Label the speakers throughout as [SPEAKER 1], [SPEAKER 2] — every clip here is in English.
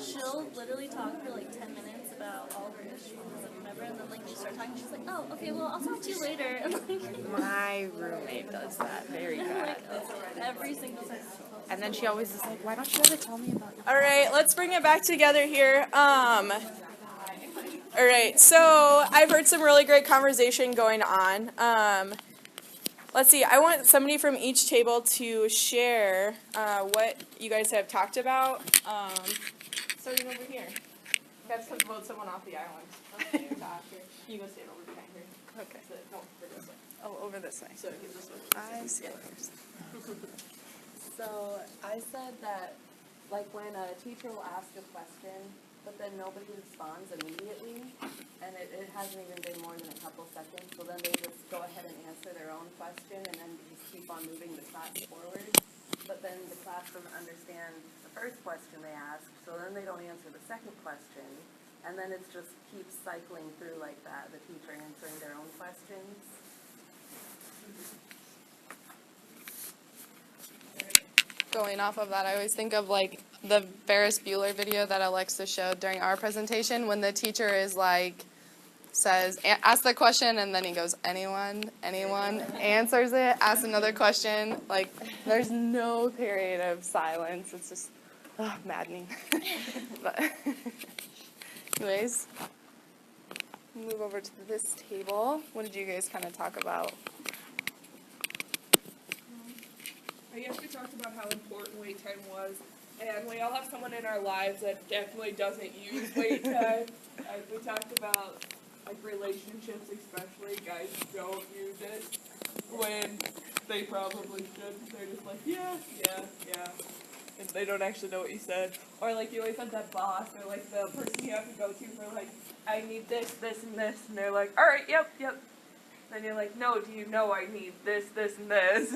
[SPEAKER 1] she'll literally talk for like 10 minutes about all of her issues and whatever, and then like you start talking, she's like, oh, okay, well, I'll talk to you later. And like,
[SPEAKER 2] My roommate does that very bad.
[SPEAKER 1] like, every single time.
[SPEAKER 2] And then she always is like, why don't you ever tell me about your...
[SPEAKER 3] All right, let's bring it back together here. All right, so I've heard some really great conversation going on. Let's see, I want somebody from each table to share what you guys have talked about. Starting over here. That's to vote someone off the island. Okay. You go stand over behind her.
[SPEAKER 2] Okay.
[SPEAKER 3] So, no, over this way.
[SPEAKER 2] Oh, over this way.
[SPEAKER 3] So give this one.
[SPEAKER 2] I see it first. So I said that, like, when a teacher will ask a question, but then nobody responds immediately, and it hasn't even been more than a couple seconds, so then they just go ahead and answer their own question, and then just keep on moving the class forward. But then the class doesn't understand the first question they asked, so then they don't answer the second question, and then it just keeps cycling through like that, the teacher answering their own questions.
[SPEAKER 4] Going off of that, I always think of like the Ferris Bueller video that Alexa showed during our presentation when the teacher is like, says, ask the question, and then he goes, anyone, answers it, asks another question. Like, there's no period of silence. It's just maddening. But anyways, move over to this table. What did you guys kind of talk about?
[SPEAKER 5] I guess we talked about how important wait time was, and we all have someone in our lives that definitely doesn't use wait time. We talked about, like, relationships especially, guys don't use it when they probably should. They're just like, yeah, and they don't actually know what you said. Or, like, you always have that boss, or, like, the person you have to go to for, like, I need this, this, and this, and they're like, all right, yep. Then you're like, no, do you know I need this, this, and this?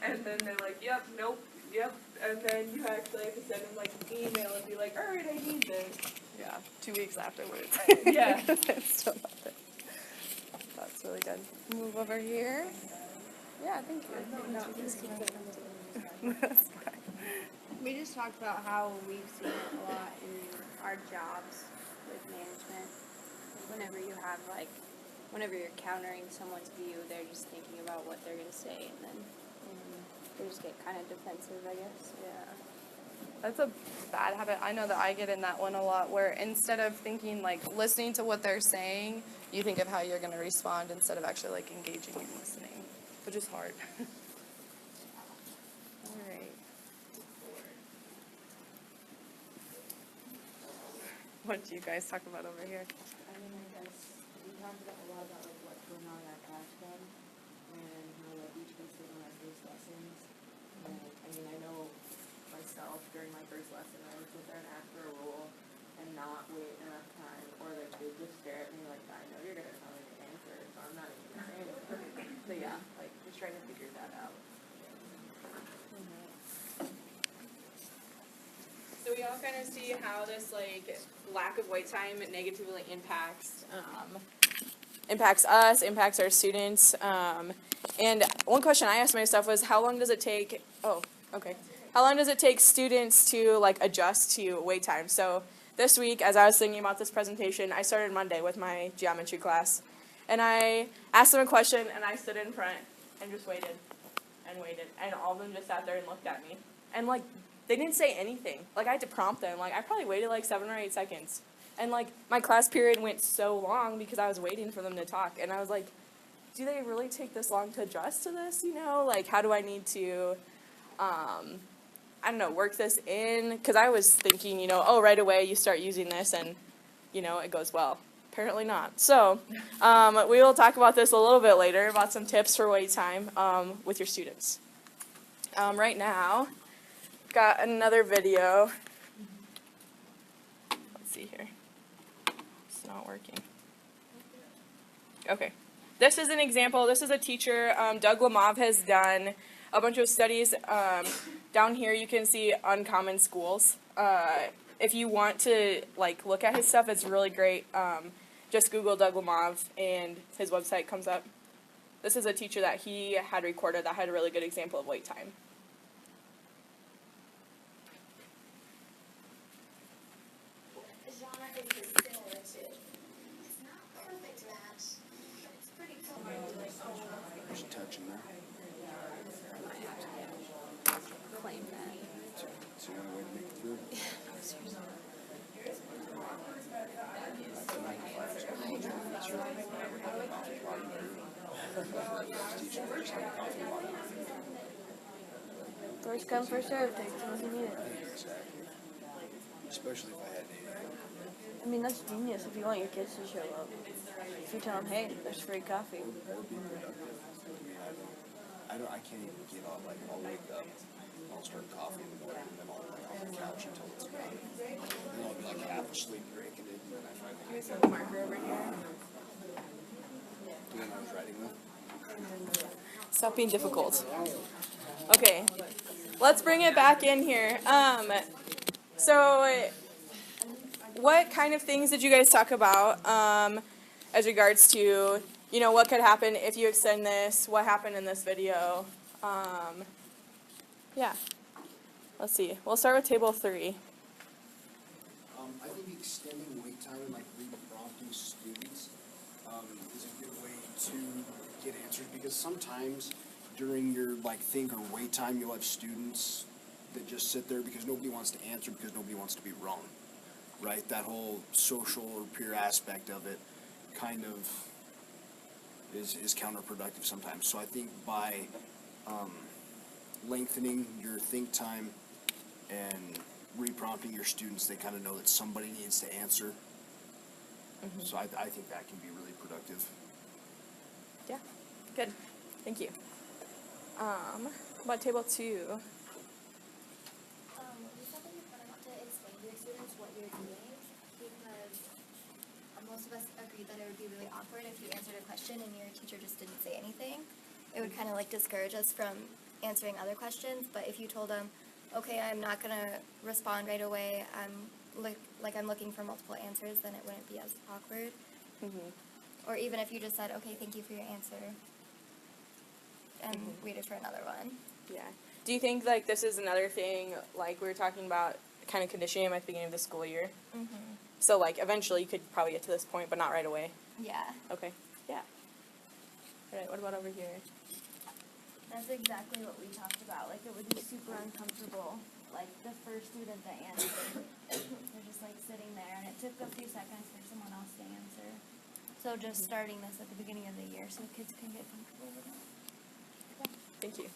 [SPEAKER 5] And then they're like, yep, nope, yep. And then you actually have to send them like an email and be like, all right, I need this.
[SPEAKER 4] Yeah, 2 weeks afterwards.
[SPEAKER 5] Yeah.
[SPEAKER 4] It's still not there. That's really good. Move over here. Yeah, thank you. No, just keep it. That's fine.
[SPEAKER 6] We just talked about how we've seen it a lot in our jobs with management. Whenever you're countering someone's view, they're just thinking about what they're going to say, and then they just get kind of defensive, I guess.
[SPEAKER 4] Yeah. That's a bad habit. I know that I get in that one a lot, where instead of thinking, like, listening to what they're saying, you think of how you're going to respond instead of actually, like, engaging and listening, which is hard. All right. What do you guys talk about over here?
[SPEAKER 2] I mean, I guess we talked about a lot about like what's going on in our classroom and how like each can sit on our first lessons. And I mean, I know myself during my first lesson, I would sit there and ask for a rule and not wait enough time, or like they just stare at me like, I know you're gonna tell me the answer, so I'm not even gonna say anything. So yeah, like just trying to figure that out.
[SPEAKER 3] So we all kind of see how this like lack of wait time negatively impacts us, impacts our students. And one question I asked myself was, how long does it take? How long does it take students to like adjust to wait time? So this week, as I was thinking about this presentation, I started Monday with my geometry class, and I asked them a question, and I stood in front and just waited, and all of them just sat there and looked at me, and like. They didn't say anything. Like, I had to prompt them. Like, I probably waited like 7 or 8 seconds. And like, my class period went so long because I was waiting for them to talk. And I was like, do they really take this long to adjust to this, you know? Like, how do I need to, work this in? Because I was thinking, right away you start using this and, it goes well. Apparently not. So, we will talk about this a little bit later, about some tips for wait time with your students. Right now, got another video. Let's see here. It's not working. Okay. This is an example. This is a teacher. Doug Lamov has done a bunch of studies. Down here you can see uncommon schools. If you want to look at his stuff, it's really great. Just Google Doug Lamov and his website comes up. This is a teacher that he had recorded that had a really good example of wait time.
[SPEAKER 7] is pretty similar to. It's not perfect match, but it's pretty cool.
[SPEAKER 8] There's a touch in there.
[SPEAKER 1] Claim that.
[SPEAKER 8] So you got a way to make it through.
[SPEAKER 6] First come, first served. Take it as you need it.
[SPEAKER 8] Exactly. Especially if I had
[SPEAKER 6] I mean, that's genius if you want your kids to show up. If you tell them, hey, there's free coffee.
[SPEAKER 8] or be productive. I can't even get up. Like, I'll wake up, I'll start coffee in the morning, and then I'll lay on the couch until it's done. Then I'll be like half asleep drinking it, and then I finally
[SPEAKER 3] You guys have a marker over here.
[SPEAKER 8] do what I was writing with.
[SPEAKER 3] Stop being difficult. Okay, let's bring it back in here. So what kind of things did you guys talk about as regards to, you know, what could happen if you extend this, what happened in this video? Yeah, let's see. We'll start with table 3.
[SPEAKER 8] I think extending wait time and like re-prompting students is a good way to get answers, because sometimes during your like think or wait time you'll have students that just sit there because nobody wants to answer because nobody wants to be wrong, right? That whole social or peer aspect of it kind of is counterproductive sometimes. So I think by lengthening your think time and re-prompting your students, they kind of know that somebody needs to answer. So I think that can be really productive.
[SPEAKER 3] Yeah, good. Thank you. About table 2?
[SPEAKER 7] You said that you kind of have to explain to your students what you're doing, because most of us agreed that it would be really awkward if you answered a question and your teacher just didn't say anything. It would kind of like discourage us from answering other questions. But if you told them, okay, I'm not gonna respond right away, I'm looking for multiple answers, then it wouldn't be as awkward. Or even if you just said, okay, thank you for your answer, and waited for another one.
[SPEAKER 3] Yeah. Do you think like this is another thing, like we were talking about kind of conditioning them at the beginning of the school year? So like eventually you could probably get to this point, but not right away.
[SPEAKER 7] Yeah.
[SPEAKER 3] Okay. Yeah. All right, what about over here?
[SPEAKER 1] That's exactly what we talked about. Like, it would be super uncomfortable. Like, the first student that answered, they're just, like, sitting there, and it took a few seconds for someone else to answer. So just starting this at the beginning of the year so kids can get comfortable with it.
[SPEAKER 3] Thank you.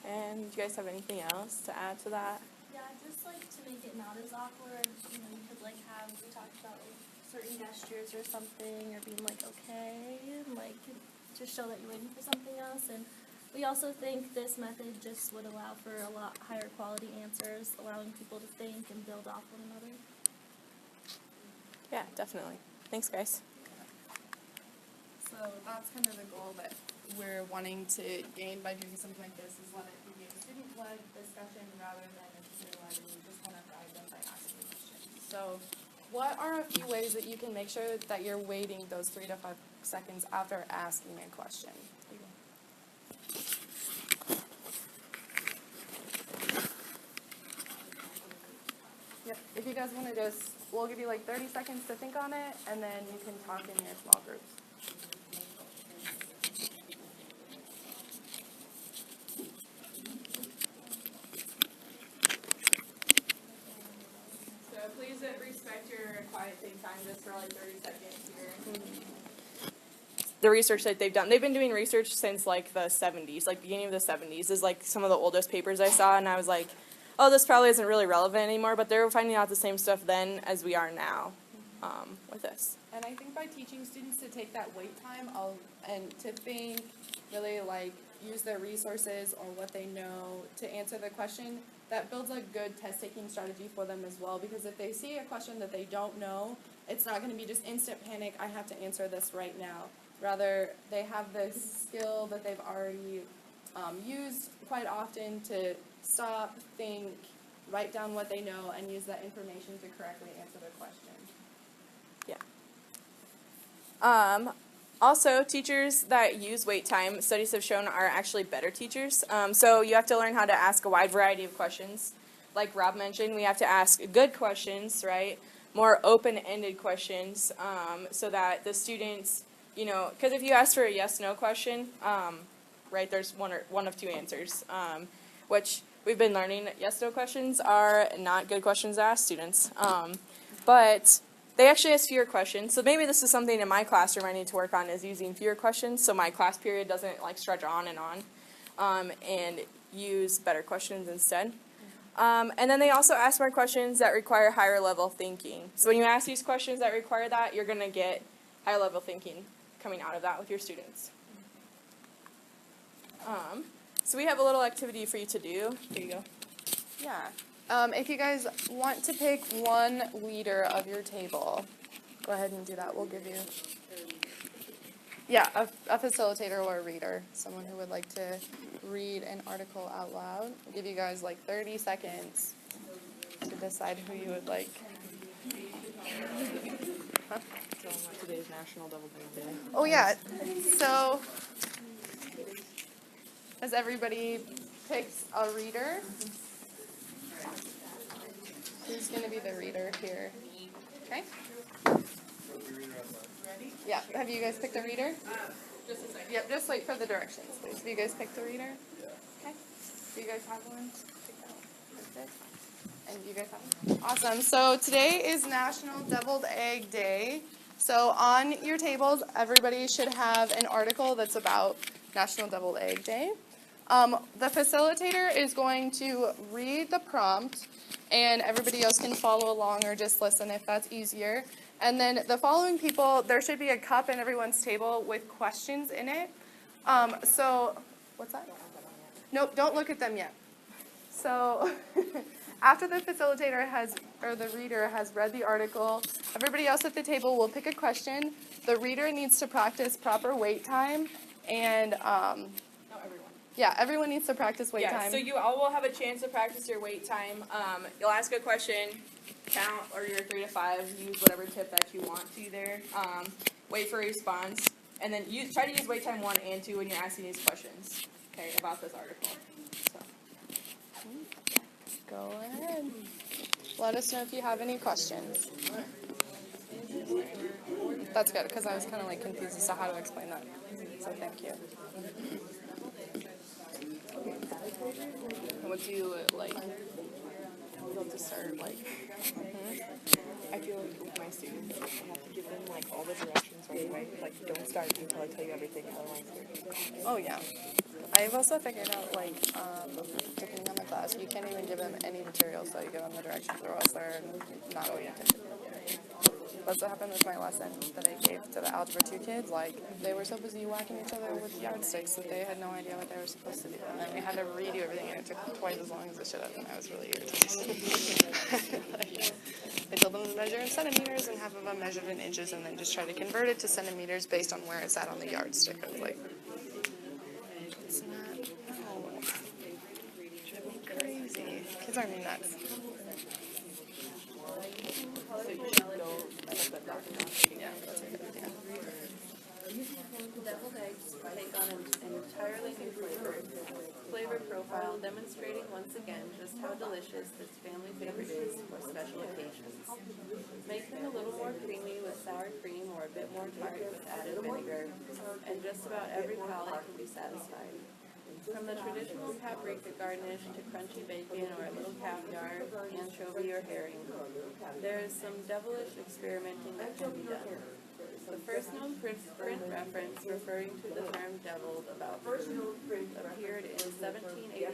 [SPEAKER 3] And do you guys have anything else to add to that?
[SPEAKER 1] Yeah, just, like, to make it not as awkward, you know, you could, like, have, we talked about, like, certain gestures or something, or being, like, okay, and, like, just show that you're waiting for something else. And we also think this method just would allow for a lot higher quality answers, allowing people to think and build off one another.
[SPEAKER 3] Yeah, definitely. Thanks, guys.
[SPEAKER 4] So that's kind of the goal that we're wanting to gain by doing something like this, is let it be a student-led discussion rather than a teacher-led, and we just want to guide them by asking questions. So what are a few ways that you can make sure that you're waiting those 3 to 5 seconds after asking a question? Yep, if you guys want to just, we'll give you like 30 seconds to think on it, and then you can talk in your small groups. So please respect your quiet think time just for like 30 seconds here.
[SPEAKER 3] The research that they've done, they've been doing research since like the 70s, like beginning of the 70s is like some of the oldest papers I saw, and I was like, oh, this probably isn't really relevant anymore, but they were finding out the same stuff then as we are now with this.
[SPEAKER 4] And I think by teaching students to take that wait time and to think, really like use their resources or what they know to answer the question, that builds a good test-taking strategy for them as well, because if they see a question that they don't know, it's not going to be just instant panic, I have to answer this right now. Rather, they have this skill that they've already used quite often to stop, think, write down what they know, and use that information to correctly answer the question.
[SPEAKER 3] Yeah. Also, teachers that use wait time, studies have shown, are actually better teachers. So you have to learn how to ask a wide variety of questions. Like Rob mentioned, we have to ask good questions, right? more open-ended questions, so that the students, because if you ask for a yes/no question, right, there's one of two answers, which we've been learning that yes/no questions are not good questions to ask students. But they actually ask fewer questions, so maybe this is something in my classroom I need to work on, is using fewer questions, so my class period doesn't like stretch on, and use better questions instead. And then they also ask more questions that require higher level thinking. So when you ask these questions that require that, you're going to get higher level thinking coming out of that with your students. So we have a little activity for you to do. Here you go.
[SPEAKER 4] Yeah. If you guys want to pick one leader of your table, go ahead and do that. We'll give you, a facilitator or a reader, someone who would like to read an article out loud. I'll give you guys like 30 seconds to decide who you would like. Huh?
[SPEAKER 3] Today's National Double Day.
[SPEAKER 4] Oh yeah, so has everybody picked a reader? Who's going to be the reader here? Okay. Yeah, have you guys picked a reader?
[SPEAKER 5] Just a second.
[SPEAKER 4] Yep, just wait for the directions, please. Have you guys picked a reader? Okay. Do you guys have one? Pick that one. Perfect. And you guys have one? Awesome. So today is National Deviled Egg Day. So on your tables, everybody should have an article that's about National Deviled Egg Day. The facilitator is going to read the prompt, and everybody else can follow along or just listen if that's easier. And then the following people, there should be a cup in everyone's table with questions in it. So, what's that? Nope, don't look at them yet. So, after the facilitator the reader has read the article, everybody else at the table will pick a question. The reader needs to practice proper wait time, and everyone needs to practice wait time.
[SPEAKER 3] So you all will have a chance to practice your wait time. You'll ask a question, count, or your 3 to 5, use whatever tip that you want to there. Wait for a response, and then try to use wait time 1 and 2 when you're asking these questions, okay, about this article. So.
[SPEAKER 4] Go ahead. Let us know if you have any questions. That's good, because I was kind of like confused as to how to explain that. So thank you.
[SPEAKER 3] What do you like? Love to start like. I feel like with my students, I have to give them like all the directions right away. Like, don't start until I tell you everything. Otherwise,
[SPEAKER 4] Oh yeah. I've also figured out depending on the class, you can't even give them any materials, so you give them the directions, or else they're not oriented. That's what happened with my lesson that I gave to the Algebra 2 kids. Like, they were so busy whacking each other with yardsticks that they had no idea what they were supposed to do. And then we had to redo everything, and it took twice as long as it should have, and I was really irritated. I told them to measure in centimeters, and half of them measured in inches, and then just try to convert it to centimeters based on where it's at on the yardstick. I was like, it's not, no. Drive me crazy. Kids are nuts. Yeah, that's a good idea.
[SPEAKER 2] Deviled eggs take on an entirely new flavor profile, demonstrating once again just how delicious this family favorite is for special occasions. Make them a little more creamy with sour cream or a bit more tart with added vinegar, and just about every palate can be satisfied. From the traditional paprika garnish to crunchy bacon or a little caviar, anchovy, or herring, there is some devilish experimenting that can be done. The first known print reference referring to the term deviled about food appeared in 1789